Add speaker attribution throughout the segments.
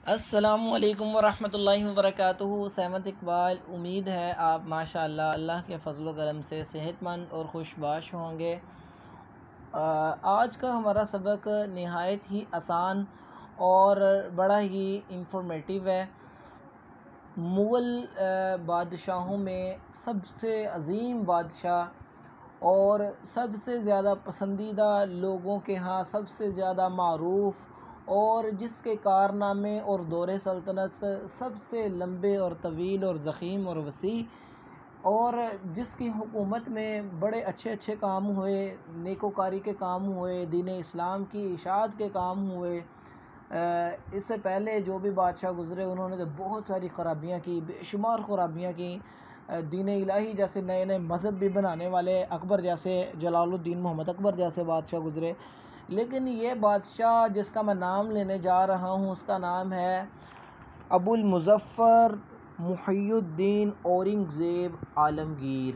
Speaker 1: अस्सलामुअलैकुम वरहमतुल्लाहि वबरकातुहू। सहमत इकबाल, उम्मीद है आप माशाअल्लाह अल्लाह के फजल करम से सेहतमंद और खुशबाश होंगे। आज का हमारा सबक नहायत ही आसान और बड़ा ही इंफॉर्मेटिव है। मुग़ल बादशाहों में सबसे अज़ीम बादशाह और सबसे ज़्यादा पसंदीदा लोगों के यहाँ सबसे ज़्यादा मारूफ़ और जिसके कारनामे और दौरे सल्तनत सबसे लंबे और तवील और ज़ख़ीम और वसी, और जिसकी हुकूमत में बड़े अच्छे अच्छे काम हुए, नेकोकारी के काम हुए, दीन इस्लाम की इशाअत के काम हुए। इससे पहले जो भी बादशाह गुज़रे उन्होंने तो बहुत सारी ख़राबियाँ की, बेशुमार ख़राबियाँ की। दीन इलाही जैसे नए नए मज़हब भी बनाने वाले अकबर जैसे, जलालुद्दीन मोहम्मद अकबर जैसे बादशाह गुज़रे। लेकिन ये बादशाह जिसका मैं नाम लेने जा रहा हूँ उसका नाम है अबुल मुज़फ़्फ़र मुहियुद्दीन औरंगज़ेब आलमगीर।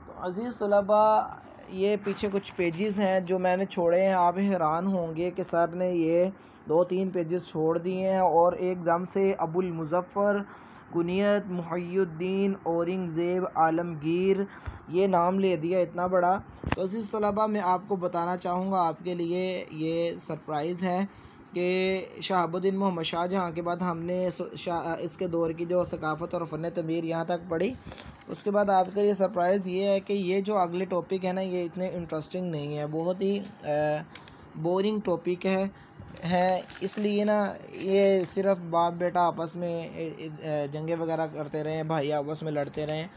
Speaker 1: तो अज़ीज़ तलबा, ये पीछे कुछ पेजेस हैं जो मैंने छोड़े हैं। आप हैरान होंगे कि सर ने ये 2-3 पेजेस छोड़ दिए हैं और एकदम से अबुल मुज़फ़्फ़र कुनियत मुहियुद्दीन औरंगज़ेब आलमगीर ये नाम ले दिया इतना बड़ा। तो अज़ीज़ तलबा, मैं आपको बताना चाहूँगा, आपके लिए ये सरप्राइज़ है कि शहाबुद्दीन मोहम्मद शाहजहाँ के बाद हमने इसके दौर की जो सकाफ़त और फ़न तमीर यहाँ तक पढ़ी। उसके बाद आपके लिए सरप्राइज़ ये है कि ये जो अगले टॉपिक है ना, ये इतने इंटरेस्टिंग नहीं है, बहुत ही बोरिंग टॉपिक है। इसलिए ना ये सिर्फ बाप बेटा आपस में जंगे वगैरह करते रहें, भाई आपस में लड़ते रहें,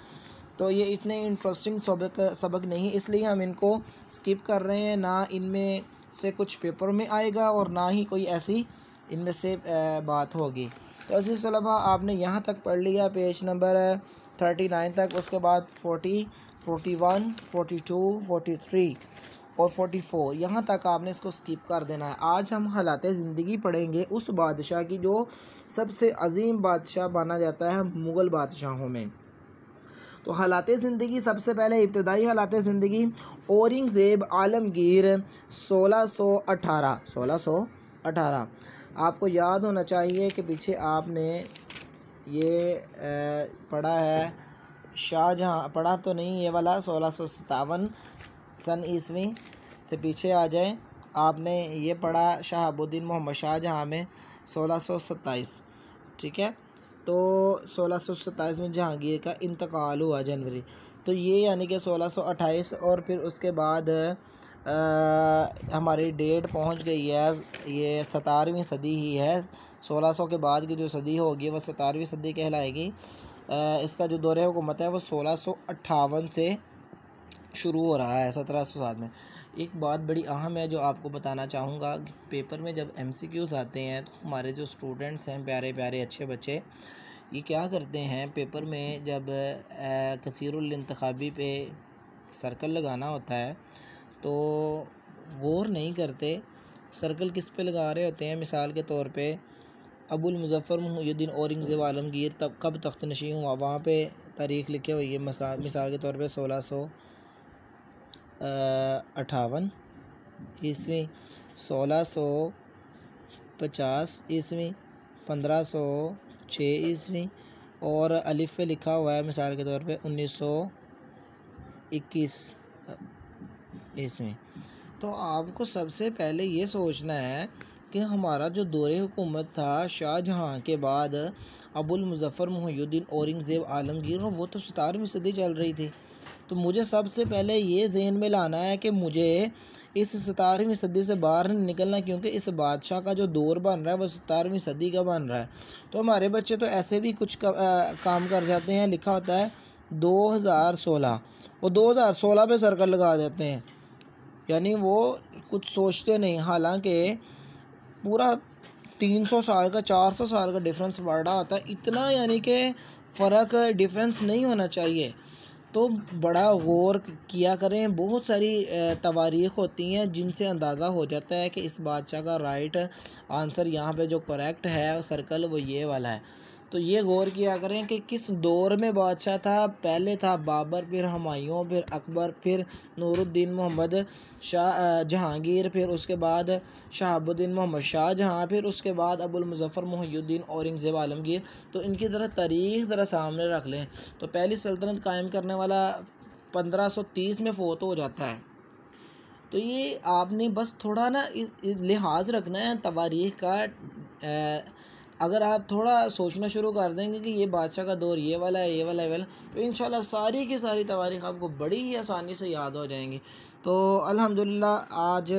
Speaker 1: तो ये इतने इंटरेस्टिंग सबक नहीं, इसलिए हम इनको स्किप कर रहे हैं। ना इनमें से कुछ पेपर में आएगा और ना ही कोई ऐसी इनमें से बात होगी। तो अज़ीज़ तलबा, आपने यहाँ तक पढ़ लिया पेज नंबर 39 तक। उसके बाद 40, 41, 42, 43 और 44 यहाँ तक आपने इसको स्किप कर देना है। आज हम हालात ज़िंदगी पढ़ेंगे उस बादशाह की जो सबसे अजीम बादशाह माना जाता है मुग़ल बादशाहों में। तो हालात ज़िंदगी, सबसे पहले इब्तदाई हालात ज़िंदगी। औरंगज़ेब आलमगीर 1618 आपको याद होना चाहिए कि पीछे आपने ये पढ़ा है, शाहजहाँ पढ़ा तो नहीं, ये वाला 1657 सन ईस्वी से पीछे आ जाए। आपने ये पढ़ा शहाबुद्दीन मोहम्मद शाहजहाँ में 1627, ठीक है। तो 1627 में जहांगीर का इंतकाल हुआ जनवरी, तो ये यानी कि 1628, और फिर उसके बाद हमारी डेट पहुंच गई है, ये 17वीं सदी ही है। 1600 के बाद की जो सदी होगी वह 17वीं सदी कहलाएगी। इसका जो दौरे हुकूमत है वो 1658 से शुरू हो रहा है 1707 में। एक बात बड़ी अहम है जो आपको बताना चाहूँगा, पेपर में जब MCQs आते हैं तो हमारे जो स्टूडेंट्स हैं, प्यारे प्यारे अच्छे बच्चे, ये क्या करते हैं, पेपर में जब कसीरुल इंतखाबी पे सर्कल लगाना होता है तो गौर नहीं करते सर्कल किस पे लगा रहे होते हैं। मिसाल के तौर पे अबुल मुज़फ़्फ़र मुहियुद्दीन औरंगज़ेब आलमगीर तब कब तख्त नशीं हुआ, वहाँ पे तारीख़ लिखे हुई है। मिसाल के तौर पे 1658 ईस्वी, 1650 ईस्वी, 1506 ईस्वी, और अलिफ पे लिखा हुआ है मिसाल के तौर पे 1921 ईस्वी। तो आपको सबसे पहले ये सोचना है कि हमारा जो दौरे हुकूमत था शाहजहाँ के बाद अबुल मुज़फ़्फ़र मुहियुद्दीन औरंगज़ेब आलमगीर, वो तो 17वीं सदी चल रही थी। तो मुझे सबसे पहले ये ज़हन में लाना है कि मुझे इस 17वीं सदी से बाहर नहीं निकलना, क्योंकि इस बादशाह का जो दौर बन रहा है वो 17वीं सदी का बन रहा है। तो हमारे बच्चे तो ऐसे भी कुछ काम कर जाते हैं, लिखा होता है 2016, वो 2016 पे सर्कल लगा देते हैं, यानी वो कुछ सोचते नहीं। हालांकि पूरा 300 साल का, 400 साल का डिफरेंस बढ़ रहा होता है, इतना यानी कि फ़र्क डिफरेंस नहीं होना चाहिए। तो बड़ा गौर किया करें, बहुत सारी तवारीख़ होती हैं जिनसे अंदाज़ा हो जाता है कि इस बादशाह का राइट आंसर यहाँ पे जो करेक्ट है सर्कल वो ये वाला है। तो ये गौर किया करें कि किस दौर में बादशाह था। पहले था बाबर, फिर हुमायूं, फिर अकबर, फिर नूरुद्दीन मोहम्मद शाह जहांगीर, फिर उसके बाद शहाबुद्दीन मोहम्मद शाहजहां, फिर उसके बाद अबुल मुज़फ़्फ़र मुहियुद्दीन औरंगज़ेब आलमगीर। तो इनकी ज़रा तारीख़ ज़रा सामने रख लें। तो पहली सल्तनत कायम करने वाला 1530 में फ़ौत हो जाता है। तो ये आपने बस थोड़ा ना इस लिहाज रखना है तवारीख़ का। अगर आप थोड़ा सोचना शुरू कर देंगे कि ये बादशाह का दौर ये वाला है, ये वाला है, वाला, तो इंशाल्लाह सारी की सारी तवारीख़ आपको बड़ी ही आसानी से याद हो जाएंगी। तो अल्हम्दुलिल्लाह आज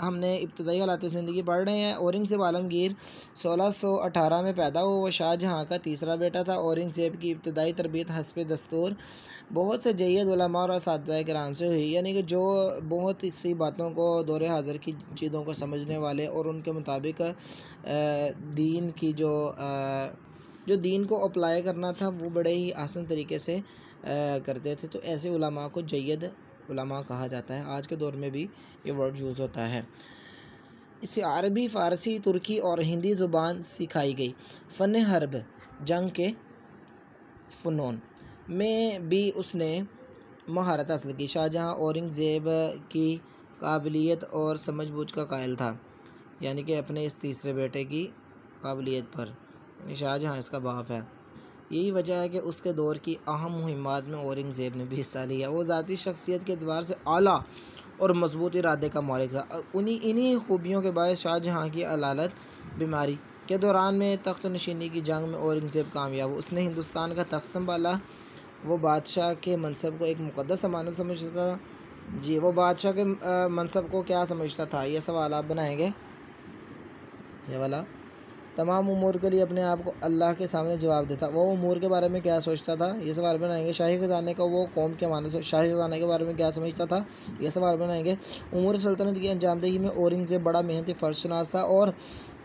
Speaker 1: हमने इब्तदाई हालात ज़िंदगी पढ़ रहे हैं। औरंगज़ेब आलमगीर 1618 में पैदा हुआ। वो शाहजहाँ का तीसरा बेटा था। औरंगज़ेब की इब्तदाई तरबियत हस्ब दस्तूर बहुत से जय्यद उलमा और असातिज़ा किराम से हुई, यानी कि जो बहुत सी बातों को दौर हाज़िर की चीज़ों को समझने वाले और उनके मुताबिक दीन की जो दीन को अप्लाई करना था वो बड़े ही आसान तरीके से करते थे। तो ऐसे उलमा को जय्यद उलमा कहा जाता है। आज के दौर में भी ये वर्ड यूज़ होता है। इसे अरबी, फ़ारसी, तुर्की और हिंदी ज़ुबान सिखाई गई। फ़न हर्ब, जंग के फ़नून में भी उसने महारत हासिल की। शाहजहाँ औरंगज़ेब की काबिलियत और समझबूझ का कायल था, यानी कि अपने इस तीसरे बेटे की काबिलियत पर, यानी शाहजहाँ इसका बाप है। यही वजह है कि उसके दौर की अहम मुहिमात में औरंगज़ेब ने भी हिस्सा लिया। वो ज़ाती शख्सियत के एतबार से आला और मजबूत इरादे का मालिक था। इन्हीं खूबियों के बायस शाहजहाँ की अलालत बीमारी के दौरान में तख्त नशीनी की जंग में औरंगज़ेब कामयाब हुआ। उसने हिंदुस्तान का तख्त संभाला। वो बादशाह के मनसब को एक मुक़द्दस अमानत समझता था। जी, वो बादशाह के मनसब को क्या समझता था, ये सवाल आप बनाएंगे। ये वाला तमाम उमूर के लिए अपने आप को अल्लाह के सामने जवाब देता। वो उमूर के बारे में क्या सोचता था, ये सवाल बनाएंगे। शाही ख़जाने को वो कौम के मानने से शाही ख़जाने के बारे में क्या समझता था, ये सवाल बनाएंगे। उमूर सल्तनत की अंजामदेही में औरंगज़ेब बड़ा मेहनती फ़र्शनास था। और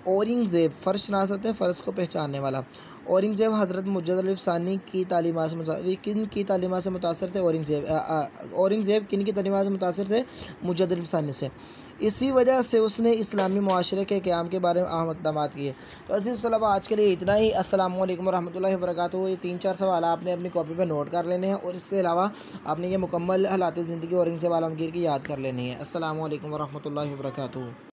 Speaker 1: औरंगज़ेब फ़र्शनास होते हैं फ़र्श को पहचानने वाला। औरंगज़ेब हज़रत मुजद्दिद सानी की तालीमात से किन की तालीमात से मुतासर थे? औरंगज़ेब किन की तालीमात से मुतासर थे? मुजद्दिद सानी से। इसी वजह से उसने इस्लामी मुआशरे के क़याम के बारे में अहम इक़दामात किए। तो अज़ीज़ तलबा, आज के लिए इतना ही। अस्सलामु अलैकुम वरहमतुल्लाहि वबरकातुहू। ये 3-4 सवाल आपने अपनी कॉपी पर नोट कर लेने हैं और इसके अलावा आपने ये मुकम्मल हालात ज़िंदगी औरंगज़ेब आलमगीर की याद कर लेनी है। अस्सलामु अलैकुम वरहमतुल्लाहि वबरकातुहू।